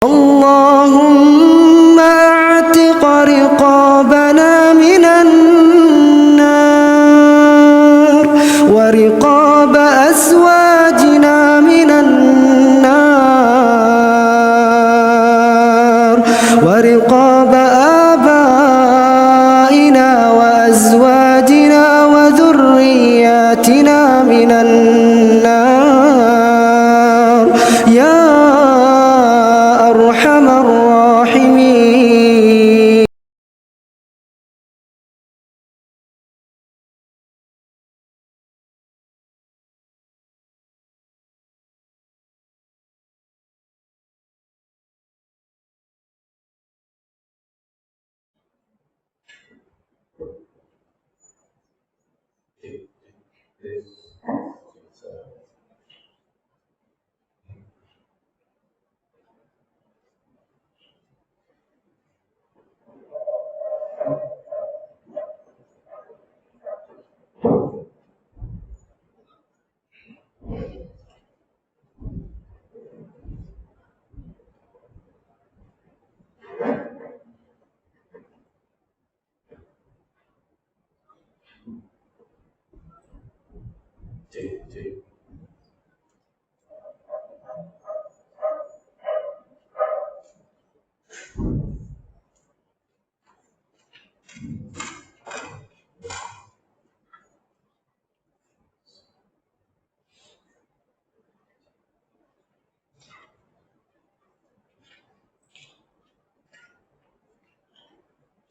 اللهم اعتق رقابنا من النار ورقاب أزواجنا من النار ورقاب آبائنا وأزواجنا وذرياتنا من النار يا أرحم الراحمين.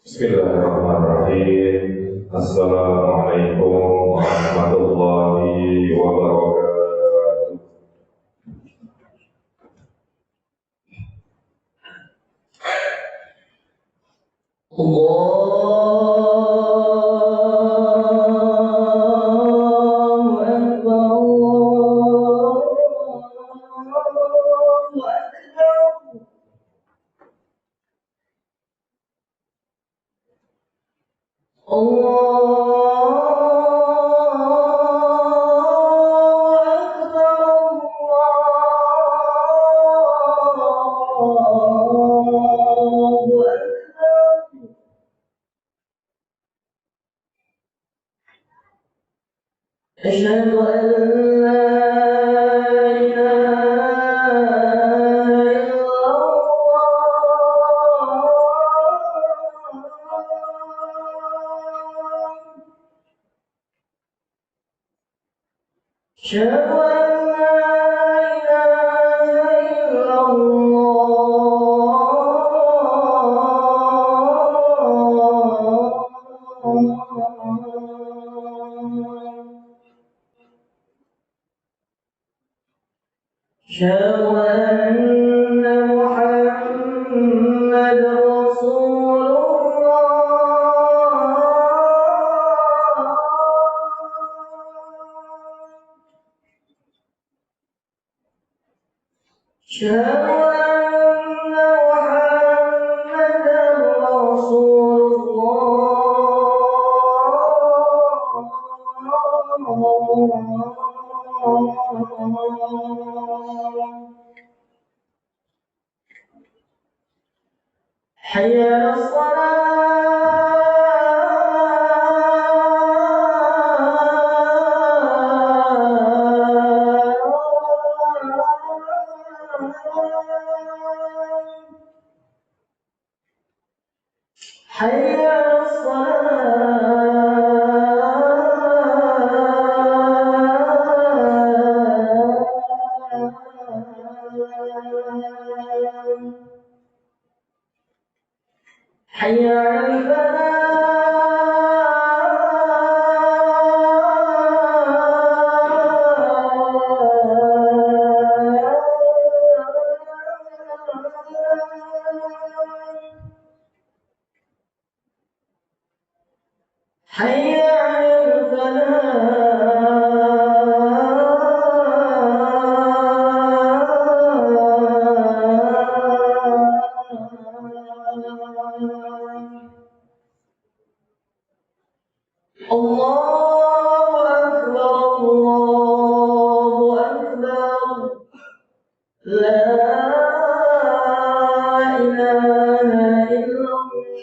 Bismillahirrahmanirrahim. Assalamualaikum warahmatullahi wabarakatuh. أشهد أن لا إله إلا الله. أشهد أن لا إله إلا الله. أشهد أن محمدًا رسول الله. أشهد أن محمدًا رسول الله. حي على الصلاة. حي على الصلاة. حي على الفلاح. حي على الفلاح. الله أكبر الله أكبر لا إله إلا الله.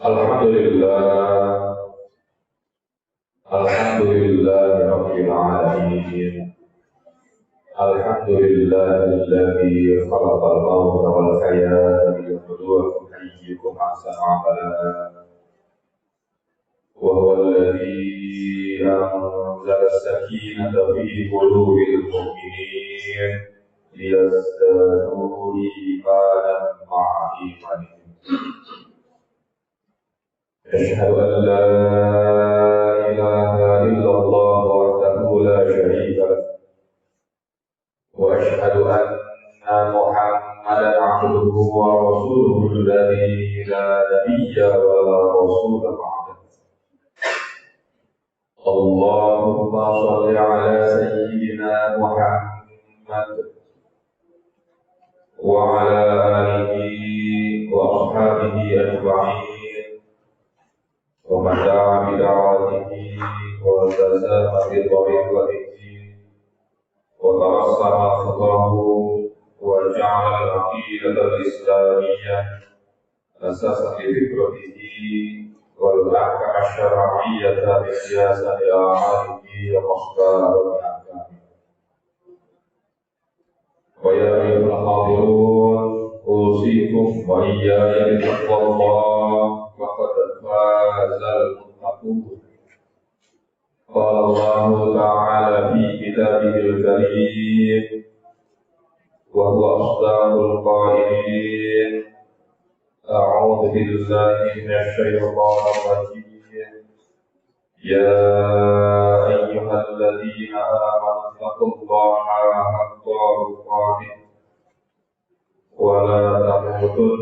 Alhamdulillah, Alhamdulillah Rabbil Alamin. Alhamdulillahilladzi khalaqal mauta wal hayata liyabluwakum ayyukum ahsanu amala. Wa huwa alladzi anzala as-sakinata fi qulubil mu'minin liyazdadu imanan ma'a imanihim. أشهد أن لا إله إلا الله وحده لا شريك له وأشهد أن محمدا عبده ورسوله الذي لا نبي ولا رسول بعده. اللهم صل على سيدنا محمد وعلى آله وأصحابه أجمعين ومن دعا بدعوته والتزم بطريقته وترسم خطاه وجعل العقيدة الإسلامية أساسا لفكرته والأحكام الشرعية بسياسة أعماله ومختار أحكامه. ويا أيها الحاضرون أوصيكم وإياي بتقوى الله وقد فاز المتقون. قال الله تعالى في كتابه الكريم وهو أصدق القائلين: أعوذ بالله من الشيطان الرجيم. يا أيها الذين آمنوا اتقوا الله حق تقاته ولا تموتن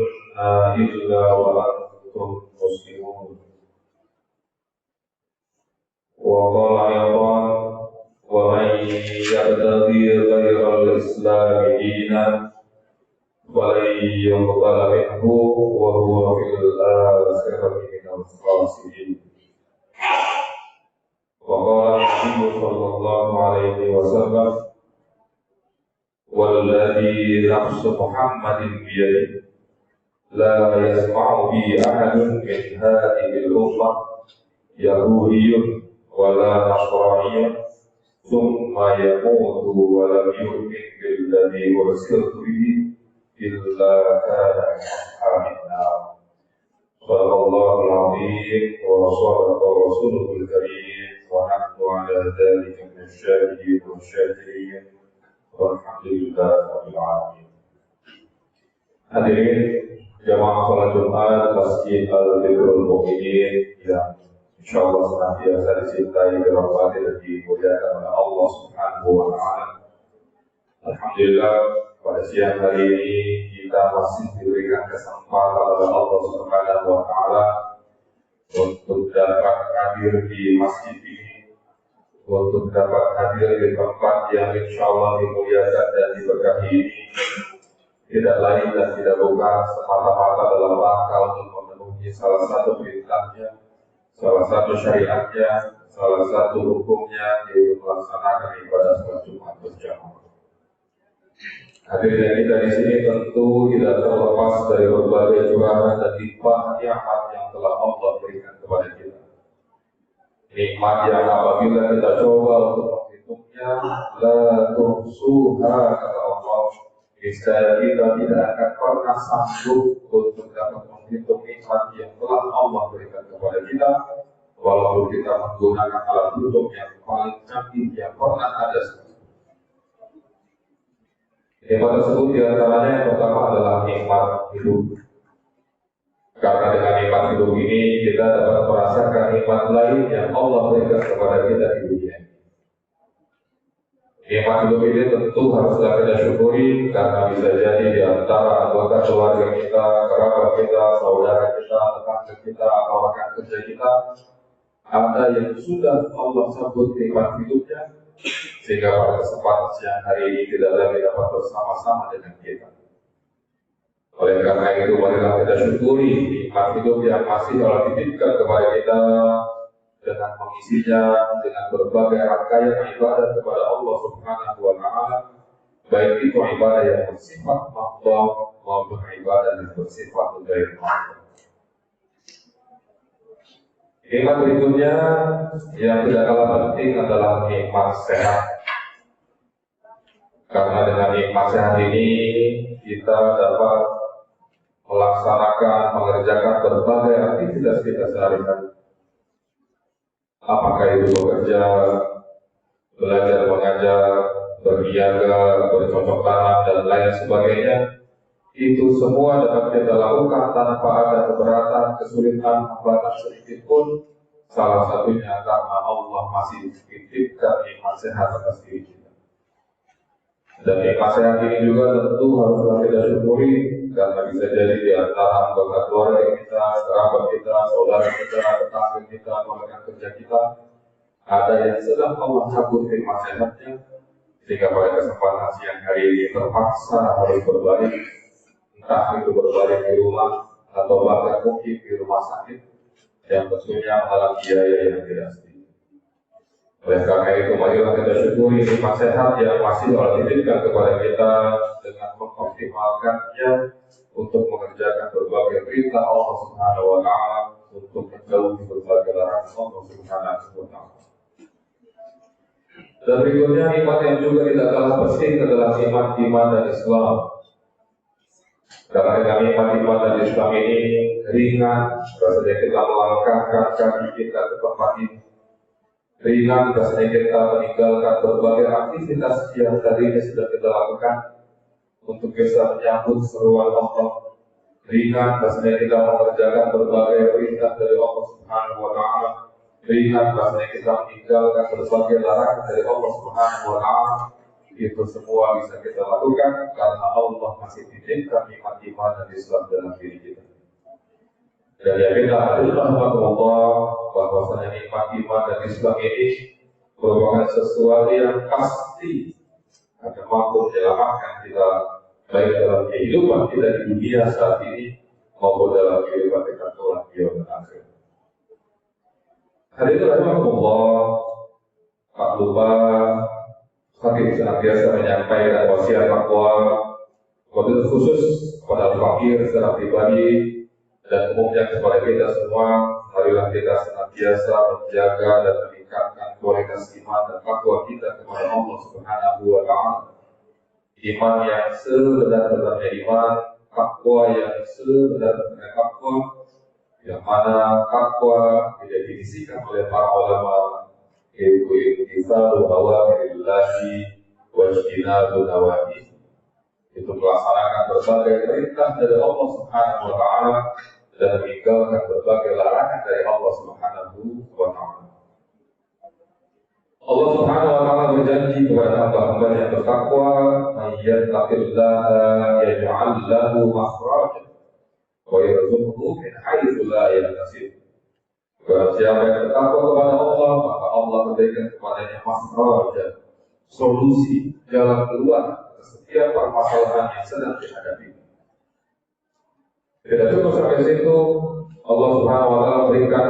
إلا وأنتم مسلمون. وقال أيضا: ومن يبتغي غير الإسلام دينا فلن يقبل منه وهو في الآخرة من الخاسرين. وقال النبي صلى الله عليه وسلم: والذي نفس محمد بيده لا يسمع بي أحد من هذه الأمة يهودي ولا نصراني ثم يموت ولم يؤمن بالذي أرسلت به إلا كان من أصحاب النار. صدق الله العظيم وصدق رسوله الكريم ونحن على ذلك من الشاهدين والشاكرين والحمد لله رب العالمين. Hadirin jamaah salat Jumat Masjid Al-Bidrul Mu'minin yang insyaallah senantiasa dicintai, dirahmati dan dimuliakan oleh Allah Subhanahu wa taala. Alhamdulillah pada siang hari ini kita masih diberikan kesempatan oleh Allah Subhanahu wa taala untuk dapat hadir di masjid ini, untuk dapat hadir di tempat yang insyaallah dimuliakan dan diberkahi ini. Tidak lain dan tidak bukan semata-mata dalam rangka untuk memenuhi salah satu perintahnya, salah satu syariatnya, salah satu hukumnya, yaitu melaksanakan ibadah salat Jumat berjamaah. Hadirnya kita di sini tentu tidak terlepas dari berbagai curahan dan limpah nikmat yang telah Allah berikan kepada kita. Nikmat yang apabila kita coba untuk menghitungnya, la tuhsuha kata Allah. Niscaya kita tidak akan pernah sanggup untuk dapat menghitung nikmat yang telah Allah berikan kepada kita, walaupun kita menggunakan alat hitung yang paling canggih yang pernah ada. Nikmat tersebut diantaranya yang pertama adalah nikmat hidup. Karena dengan nikmat hidup ini kita dapat merasakan nikmat lain yang Allah berikan kepada kita di dunia ini. Nikmat hidup ini tentu haruslah kita syukuri karena bisa jadi di antara anggota keluarga kita, kerabat kita, saudara kita, tetangga kita, atau rekan kerja kita ada yang sudah Allah cabut nikmat hidupnya, sehingga pada kesempatan siang hari ini tidak lagi dapat bersama-sama dengan kita. Oleh karena itu, marilah kita syukuri nikmat hidup yang masih Allah titipkan kepada kita dengan mengisinya dengan berbagai rangkaian ibadah kepada Allah Subhanahu wa Ta'ala, baik itu ibadah yang bersifat mahdoh maupun ibadah yang bersifat ghair mahdoh. Nikmat berikutnya yang tidak kalah penting adalah nikmat sehat. Karena dengan nikmat sehat ini kita dapat melaksanakan, mengerjakan berbagai aktivitas kita sehari-hari. Apakah itu bekerja, belajar mengajar, berniaga, bercocok tanam, dan lain sebagainya. Itu semua dapat kita lakukan tanpa ada keberatan, kesulitan, hambatan sedikit pun. Salah satunya karena Allah masih titipkan nikmat sehat atas diri kita. Dan nikmat sehat ini juga tentu haruslah kita syukuri, karena bisa jadi di antara anggota keluarga kita, kerabat kita, saudara kita, tetangga kita, rekan kerja kita, ada yang sedang Allah cabut nikmat sehatnya, sehingga pada kesempatan siang hari ini terpaksa harus berbalik, entah itu berbalik di rumah atau bahkan mungkin di rumah sakit, yang tentunya mengalami biaya yang tidak sedikit. Oleh karena itu, marilah kita syukuri nikmat sehat yang masih Allah titipkan kepada kita dengan mengoptimalkannya untuk mengerjakan berbagai perintah Allah Subhanahu wa Ta'ala, untuk menjauhi berbagai larangan Allah Subhanahu wa Ta'ala. Dan berikutnya nikmat yang juga tidak kalah penting adalah nikmat iman dan Islam. Karena dengan nikmat iman dan Islam ini ringan rasanya kita melangkahkan kaki kita ke tempat ini. Ringan rasanya kita meninggalkan berbagai aktivitas yang tadinya sudah kita lakukan untuk bisa menyambut seruan Allah. Ringan rasanya kita mengerjakan berbagai perintah dari Allah Subhanahu wa Ta'ala. Ringan rasanya kita meninggalkan berbagai larangan dari Allah Subhanahu wa Ta'ala. Itu semua bisa kita lakukan karena Allah masih titipkan nikmat iman dan Islam dalam diri kita. Dan yang kita adalah Allah bahwasanya nikmat iman dan Islam ini merupakan sesuatu yang pasti akan mampu menyelamatkan kita baik dalam kehidupan kita di dunia saat ini maupun dalam kehidupan kita kelak di yaumil akhir. Hadirin rahimakumullah, tak lupa Khatib senantiasa menyampaikan wasiat takwa, wabil khusus kepada fakir secara pribadi dan umumnya kepada kita semua. Marilah kita senantiasa menjaga dan meningkatkan kualitas iman dan takwa kita kepada Allah Subhanahu wa Ta'ala. Iman yang sebenar-benarnya iman, takwa yang sebenar-benarnya takwa, yang mana takwa didefinisikan oleh para ulama yaitu imtisalu awamirillahi wa ijtinabu nawahi. Itu melaksanakan berbagai perintah dari Allah Subhanahu wa Ta'ala dan meninggalkan berbagai larangan dari Allah Subhanahu wa Ta'ala. Allah Subhanahu wa Ta'ala berjanji kepada hamba-hamba yang bertakwa, "Man yattaqillaha yaj'al lahu makhrajan wa yarzuqhu min haitsu la yahtasib." Barang siapa yang bertakwa kepada Allah, maka Allah berikan kepadanya makhrajan, solusi, jalan keluar setiap permasalahan yang sedang dihadapi. Tidak cukup sampai situ, Allah Subhanahu wa Ta'ala berikan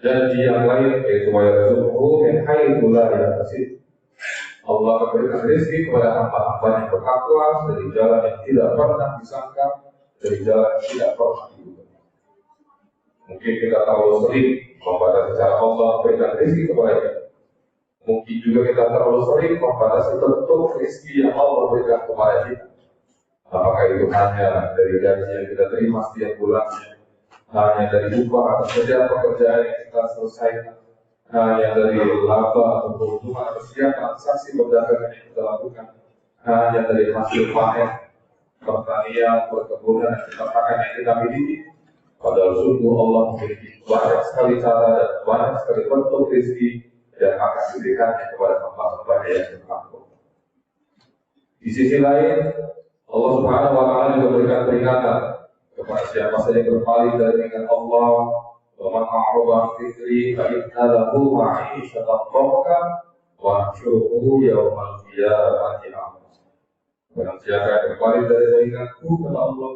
janji yang lain, yaitu wa yarzuqhu min haitsu la yahtasib. Allah memberikan rezeki kepada hamba-hamba yang bertakwa dari jalan yang tidak pernah disangka, dari jalan yang tidak pernah diduga. Mungkin kita terlalu sering membatasi cara Allah memberikan rezeki kepada kita. Mungkin juga kita terlalu sering membatasi bentuk rezeki yang Allah berikan kepada kita. Apakah itu hanya dari gaji yang kita terima setiap bulannya, hanya dari upah atau setiap pekerjaan yang kita selesaikan, hanya dari laba atau keuntungan atau setiap transaksi perdagangan yang kita lakukan, hanya dari hasil panen, pertanian, perkebunan, dan peternakan yang kita miliki. Padahal sungguh Allah memiliki banyak sekali cara dan banyak sekali bentuk rezeki yang akan diberikannya kepada hamba-hamba yang bertakwa. Di sisi lain, Allah Subhanahu wa Ta'ala juga memberikan peringatan kepada siapa saja yang berpaling dari ingat Allah, wa man a'rada an dzikri fa inna lahu ma'ishatan dhanka wa nahsyuruhu yaumal qiyamati a'ma. Barang siapa yang berpaling dari mengingatku kata Allah,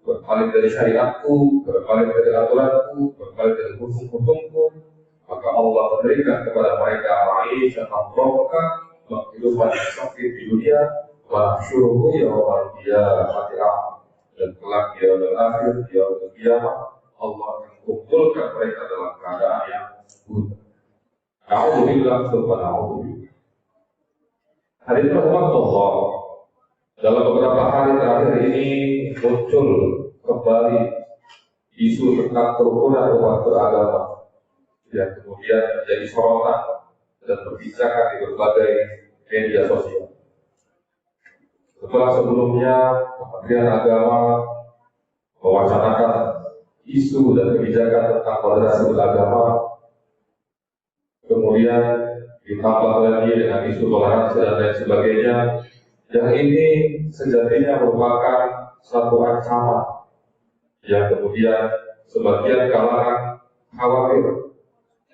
berpaling dari syariatku, berpaling dari aturanku, berpaling dari hukum-hukumku, maka Allah berikan kepada mereka ma'ishatan dhanka, kehidupan yang sempit di dunia, wa nahsyuruhu yaumal qiyamati a'ma. Dan kelak di yaumil akhir, di yaumil qiyamah, Allah akan kumpulkan mereka dalam keadaan yang buta. A'udzubillah wa na'udzubillah. Hadirin rahmatullah, dalam beberapa hari terakhir ini muncul kembali isu tentang kerukunan umat beragama yang kemudian menjadi sorotan dan perbincangan di berbagai media sosial. Setelah sebelumnya Kementerian Agama mewacanakan isu dan kebijakan tentang moderasi beragama, kemudian ditambah lagi dengan isu toleransi dan lain sebagainya, yang ini sejatinya merupakan satu ancaman yang kemudian sebagian kalangan khawatir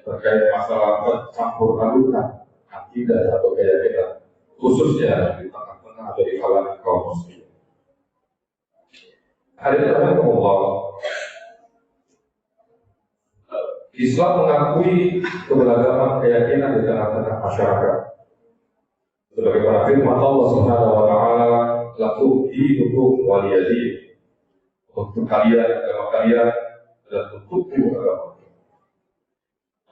terkait masalah mencampur adukan akidah atau keyakinan, khususnya di tengah-tengah atau di kalangan kaum muslimin. Hadirin rahimahullah, Islam mengakui keberagaman keyakinan di tengah-tengah masyarakat. Sebagaimana firman Allah Subhanahu wa taala, lakum dinukum waliyadin. Untuk kalian agama kalian dan untukku agama.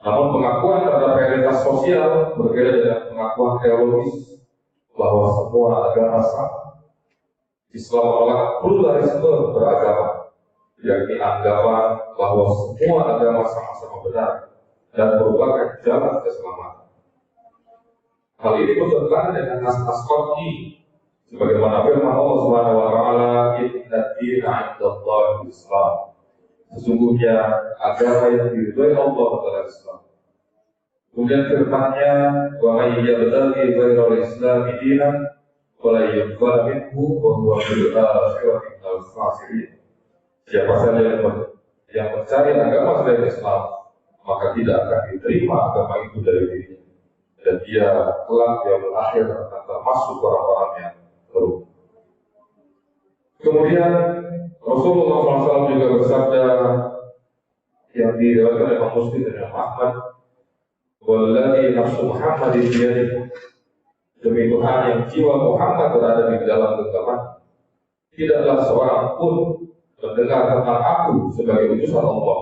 Namun pengakuan terhadap realitas sosial berbeda dengan pengakuan teologis bahwa semua agama sama. Islam menolak pluralisme beragama, yakni anggapan bahwa semua agama sama-sama benar dan merupakan jalan keselamatan. Hal ini bertentangan dengan nas-nas qat'i, sebagaimana firman Allah Subhanahu wa taala, "Inna dina 'indallahi Islam." Sesungguhnya agama yang diridhoi Allah adalah Islam. Kemudian firman-Nya, "Wa may yabtaghi ghayra al-Islam dinan fala yuqbal minhu wa huwa fil akhirati minal khasirin." Siapa saja yang mencari agama selain Islam, maka tidak akan diterima agama itu dari dirinya, dan dia kelak yang akhir akan termasuk orang-orang yang merugi. Kemudian Rasulullah SAW juga bersabda yang diriwayatkan oleh Imam Muslim dan Imam Ahmad, "Walladzi nafsu Muhammadin biyadihi." Demi Tuhan yang jiwa Muhammad berada di dalam genggaman, tidaklah seorang pun mendengar tentang aku sebagai utusan Allah,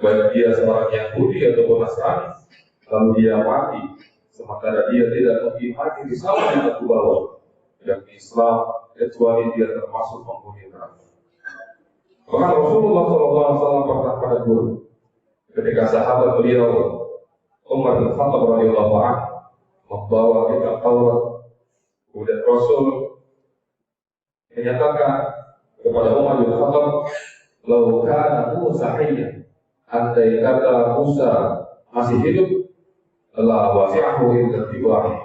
baik dia seorang Yahudi ataupun Nasrani, lalu dia mati sementara dia tidak mengimani risalah yang aku bawa, yakni Islam, kecuali dia termasuk penghuni neraka. Bahkan Rasulullah SAW pernah menegur ketika sahabat beliau Umar bin Khattab radhiyallahu anhu membawa kitab Taurat, kemudian Rasul menyatakan kepada Umar bin Khattab, "Lau kana Musa hayyan," andai kata Musa masih hidup, la wasi'ahu illa tibahi,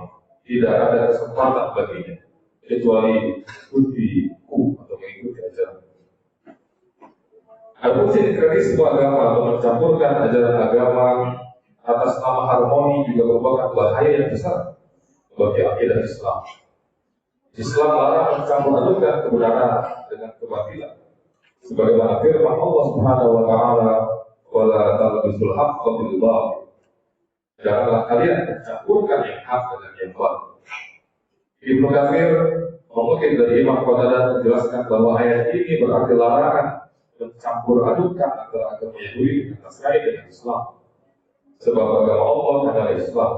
tidak ada kesempatan baginya kecuali ikutiku atau mengikuti ajaran. Adapun sinkretisme agama atau mencampurkan ajaran agama atas nama harmoni juga merupakan bahaya yang besar bagi akidah Islam. Islam larang mencampur adukan kebenaran dengan kebatilan. Sebagaimana firman Allah Subhanahu wa taala, "Wala talbisul haqqo bil batil." Janganlah kalian mencampurkan yang hak dengan yang batil. Ibnu Katsir mengutip dari Imam Qatadah menjelaskan bahwa ayat ini berarti larangan mencampur adukan antara agama Yahudi dengan Nasrani dengan Islam. Sebab agama Allah adalah Islam,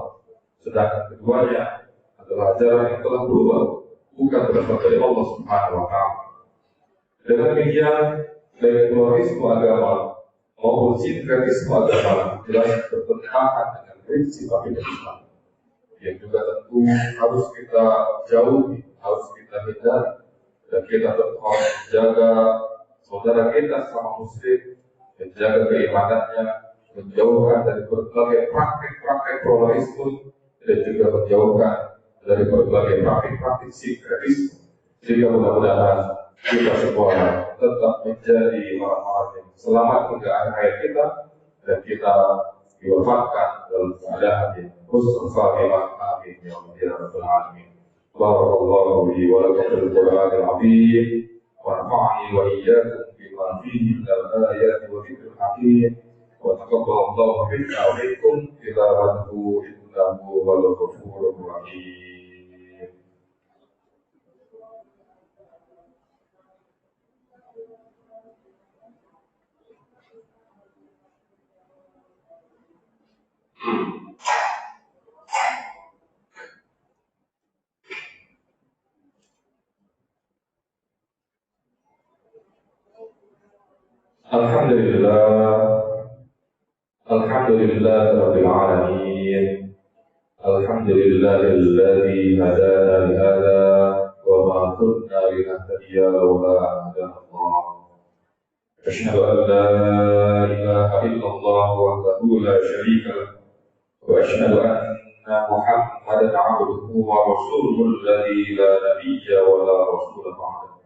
sedangkan keduanya adalah ajaran yang telah berubah, bukan berasal dari Allah Subhanahu wa taala. Dengan demikian, baik pluralisme agama maupun sinkretisme agama jelas bertentangan dengan prinsip akidah Islam, yang juga tentu harus kita jauhi, harus kita hindari, dan kita tetap harus menjaga saudara kita sama muslim, menjaga keimanannya, menjauhkan dari berbagai praktik-praktik pluralisme, dan juga menjauhkan dari berbagai praktik-praktik sinkretisme, sehingga mudah-mudahan kita semua tetap menjadi orang-orang yang selamat hingga akhir hayat kita, dan kita diwafatkan dalam keadaan yang husnul khatimah. Amin ya rabbal alamin. Barakallahu li wa lakum fil Qur'anil azim wa nafa'ani wa iyyakum bima fihi min al-ayati wa dhikril hakim wa taqabbalallahu minna wa minkum tilawatahu innahu huwal ghafurur rahim. Alhamdulillah rabbil alamin. Alhamdulillahilladzi hadana li hadza wa ma kunna linahtadiya lawla an hadana Allah. Asyhadu an la ilaha illallah wahdahu la syarika lah wa asyhadu anna Muhammadan 'abduhu wa rasuluhu alladzi la nabiyya wa la rasula ba'dahu.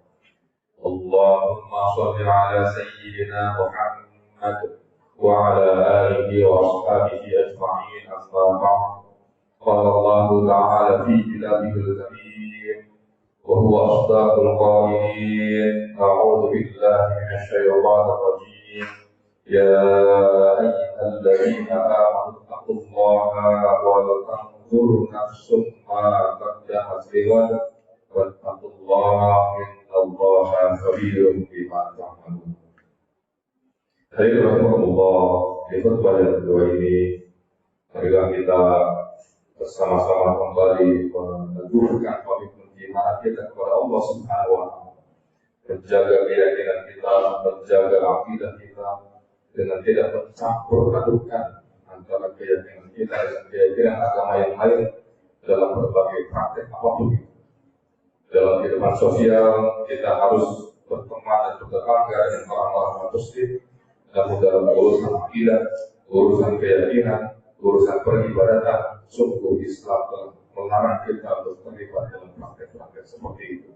Allahumma shalli ala sayyidina Muhammad wa ala alihi wa ashabihi ajma'in. Amma ba'd. Qala Allah ta'ala fi kitabihil karim wa huwa asdaqul qa'ilin. A'udzu billahi minasy syaithanir rajim. Ya ayyuhalladzina amanu taqullaha wa tanzur nafsum ma qaddamat lighad wattaqullaha innallaha khabirun bima ta'malun. Hadirin rahimakumullah, di khutbah yang kedua ini marilah kita bersama-sama kembali meneguhkan komitmen iman kita kepada Allah Subhanahu wa Ta'ala, menjaga keyakinan kita, menjaga akidah kita dengan tidak mencampur adukan antara keyakinan kita dengan keyakinan agama yang lain dalam berbagai praktek apapun. Dalam kehidupan sosial kita harus berteman dan bertetangga dengan orang-orang muslim, namun dalam urusan akidah, urusan keyakinan, urusan peribadatan, sungguh Islam telah melarang kita untuk terlibat dalam praktek-praktek seperti itu.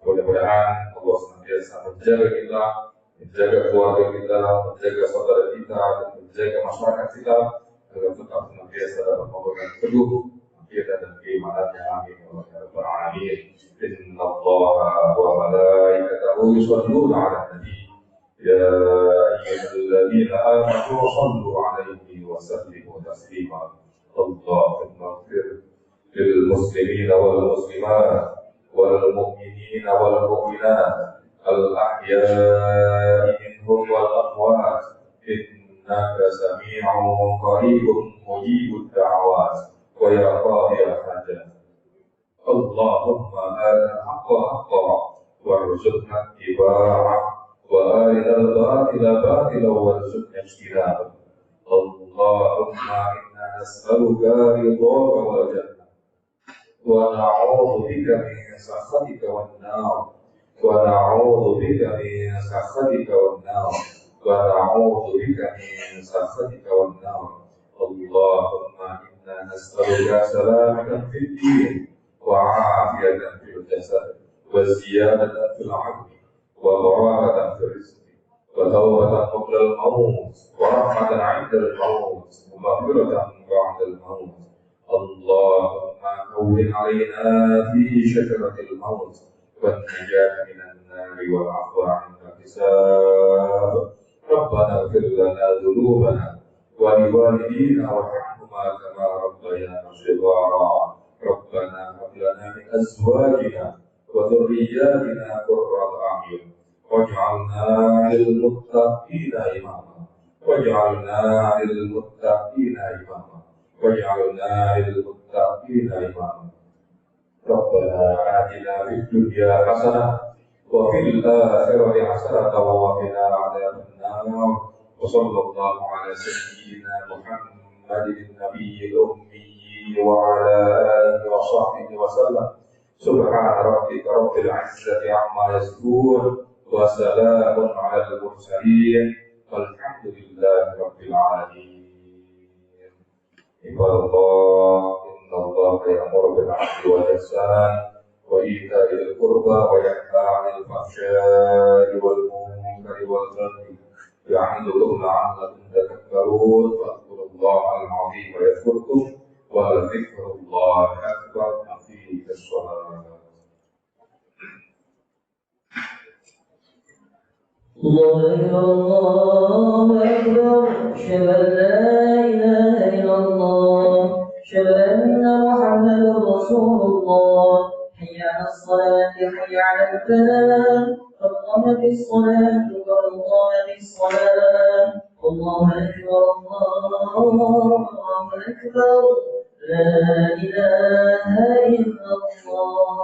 Mudah-mudahan Allah senantiasa menjaga kita, menjaga keluarga kita, menjaga saudara kita, dan menjaga masyarakat kita agar tetap senantiasa dalam memegang teguh kita dan keimanannya. Amin ya rabbal alamin. Inna Allaha wa malaikatahu yusholluna 'alan nabi. Ya ayyuhalladzina amanu shallu 'alaihi wa sallimu taslima. Allahumma ighfir lil muslimina wal muslimat wal mu'minina wal mu'minat al ahya'i minhum wal amwat innaka sami'un qaribun mujibud da'awat wa ya qadiyal hajat. Allahumma arina haqqa haqqa warzuqna ittiba'ah wa arina al-batila batila warzuqna ijtinabah. Allahumma inna nas'aluka ridhaka wal jannah wa na'udzu bika min sakhatika wan nar wa na'udzu bika min sakhatika wan nar wa na'udzu bika min sakhatika wan nar. Allahumma inna nas'aluka salamatan fid din وعافية في الجسد وزيادة في العقل وبراءة في الرزق وتوبة قبل الموت ورحمة عند الموت ومغفرة بعد الموت. اللهم هون علينا في شجرة الموت والنجاة من النار والعفو عند الحساب. ربنا اغفر لنا ذنوبنا ولوالدينا وارحمهما كما ربيانا صغارا. ربنا هب لنا من أزواجنا وذرياتنا قرة أعين واجعلنا للمتقين إماما واجعلنا للمتقين إماما واجعلنا للمتقين إماما. ربنا آتنا في الدنيا حسنة وفي الآخرة حسنة وقنا عذاب النار. وصلى الله على سيدنا محمد النبي الأمي وعلى آله وصحبه وسلم. سبحان ربك رب العزة عما يصفون وسلام على المرسلين والحمد لله رب العالمين. عباد الله إن الله يأمر بالعدل والإحسان وإيتاء ذي القربى وينهى عن الفحشاء والمنكر والبغي يعظكم لعلكم تذكرون فاذكروا الله العظيم يذكركم ولذكر الله أكبر في الصلاة. الله أكبر أشهد أن لا إله إلا الله أشهد أن محمدا رسول الله حي على الصلاة حي على الفلاح قد قامت الصلاة قد قامت الصلاة الله أكبر الله أكبر لا إله إلا الله.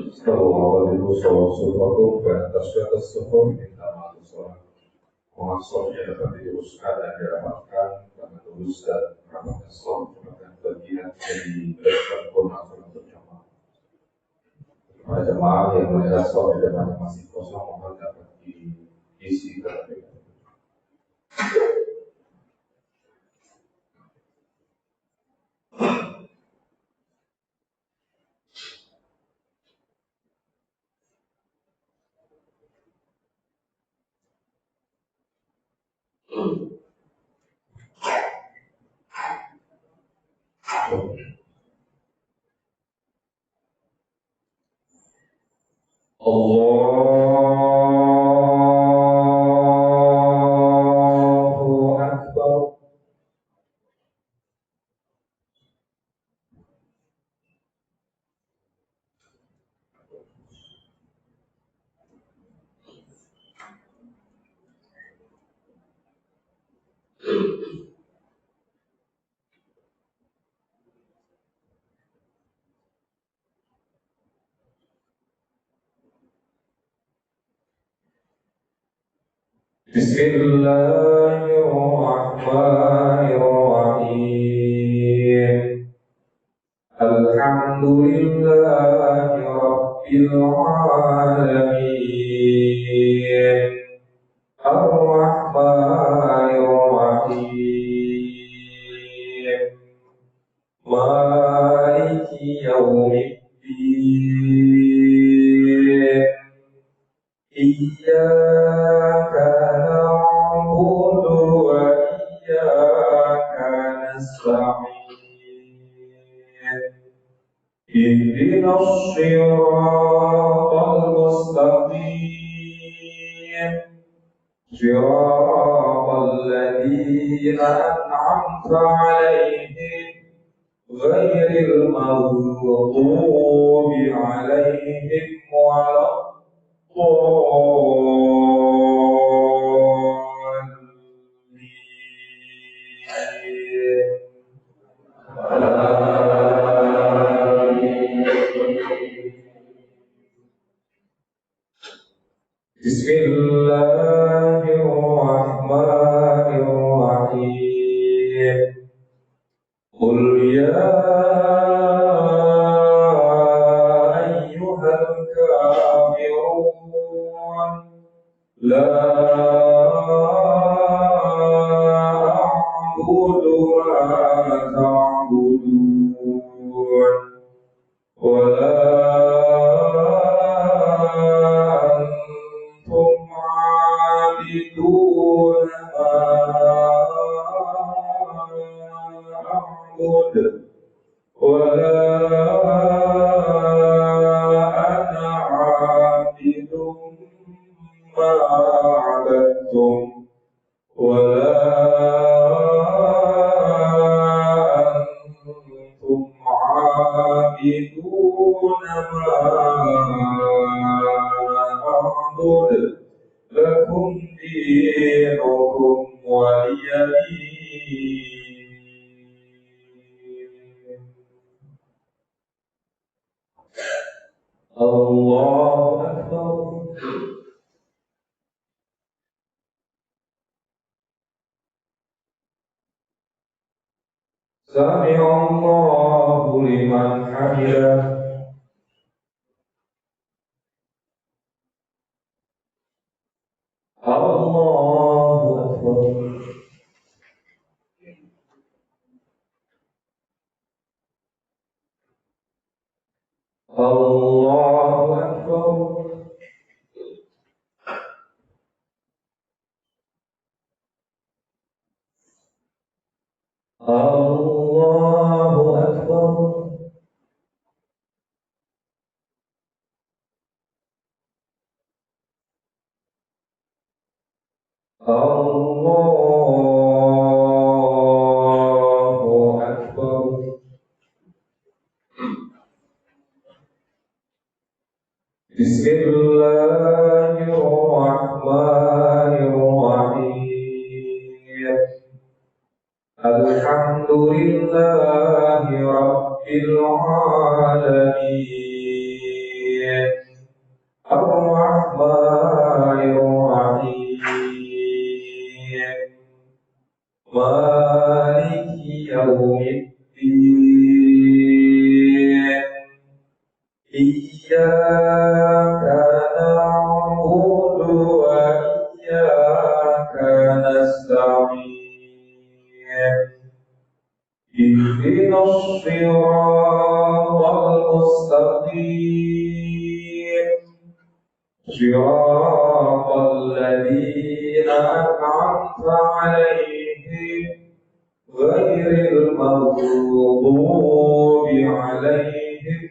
استووا وضعوا صفوفكم فإن تشتت الصفوف إنما تصلى ومصر yang diuruskan dan dirapatkan dan tulus dan ramah Islam merupakan bagian dari kesempurnaan salat berjamaah. Para jemaah yang melihat salat jamaah masih kosong mohon dapat diisi terlebih dahulu. Allahu Akbar. Bismillahirrahmanirrahim. Alhamdulillahi Rabbil Alamin. Ar-Rahmanir-Rahim. Maliki Yawmiddin. Iyyaka na'budu wa iyyaka nasta'in. Ihdinas siratal mustaqim. Siratal ladzina an'amta 'alaihim ghairil maghdubi 'alaihim Bismillahirrahmanirrahim. Qul ya ayyuhal kafirun la a'budu ma ta'budun wa la antum 'abidun ma a'budu wa la ana 'abidun ma 'abadtum wa la antum 'abidun ma a'budu lakum dinukum waliya din. Allahu Akbar. Sami'allahu liman hamidah. Allahu Akbar. Allahu Akbar. Allahu Akbar. Bismillahirrahmanirrahim. Alhamdulillahi Rabbil Alamin. Ar-Rahmanir-Rahim. Maliki Yawmiddin. Iyyaka na'budu wa iyyaka nasta'in. Ihdinas siratal mustaqim. Siratal ladzina an'amta 'alaihim ghairil maghdubi 'alaihim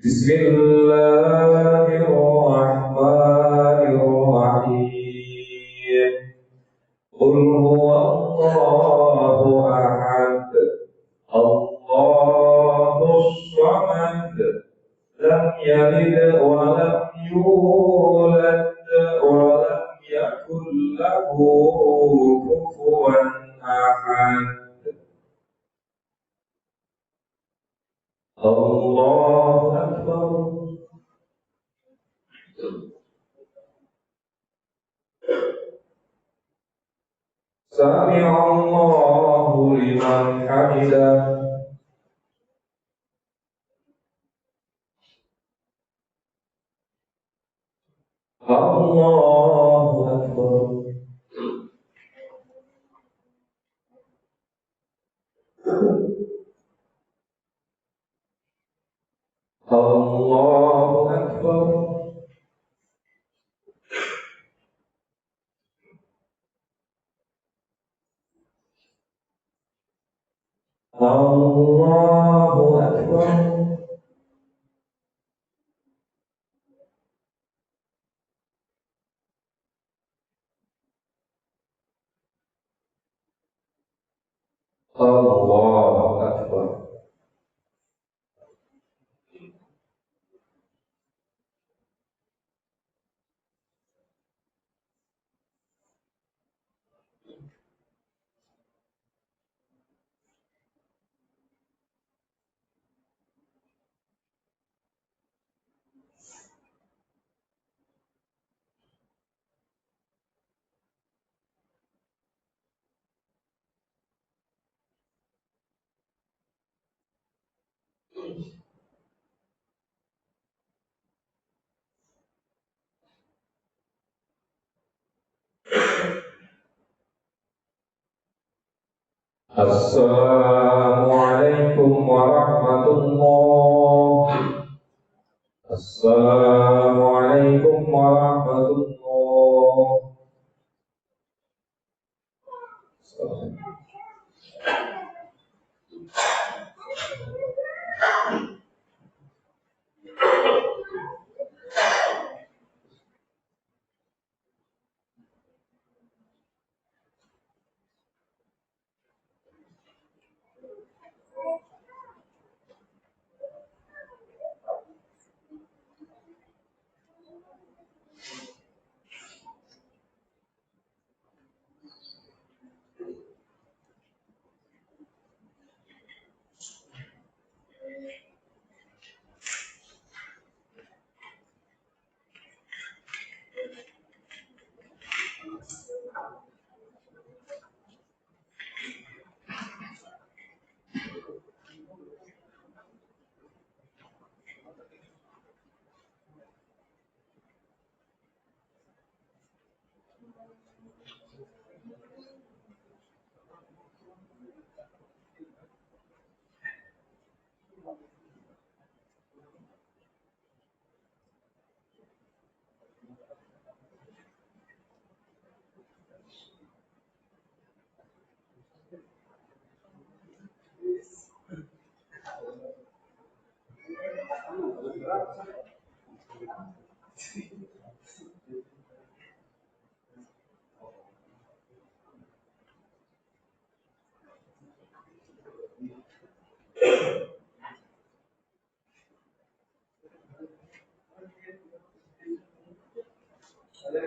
Bismillahirrahmanirrahim. Qul huwallahu ahad. Allahus samad. Lam yalid wa lam yulad wa lam yakul lahu kufuwan ahad. Allahu Akbar. Sami'allahu liman hamidah. Allahu Akbar. Allahu Akbar. Allahu Akbar. Allahu Akbar. Assalamualaikum warahmatullahi. Assalamualaikum warahmatullahi. Ada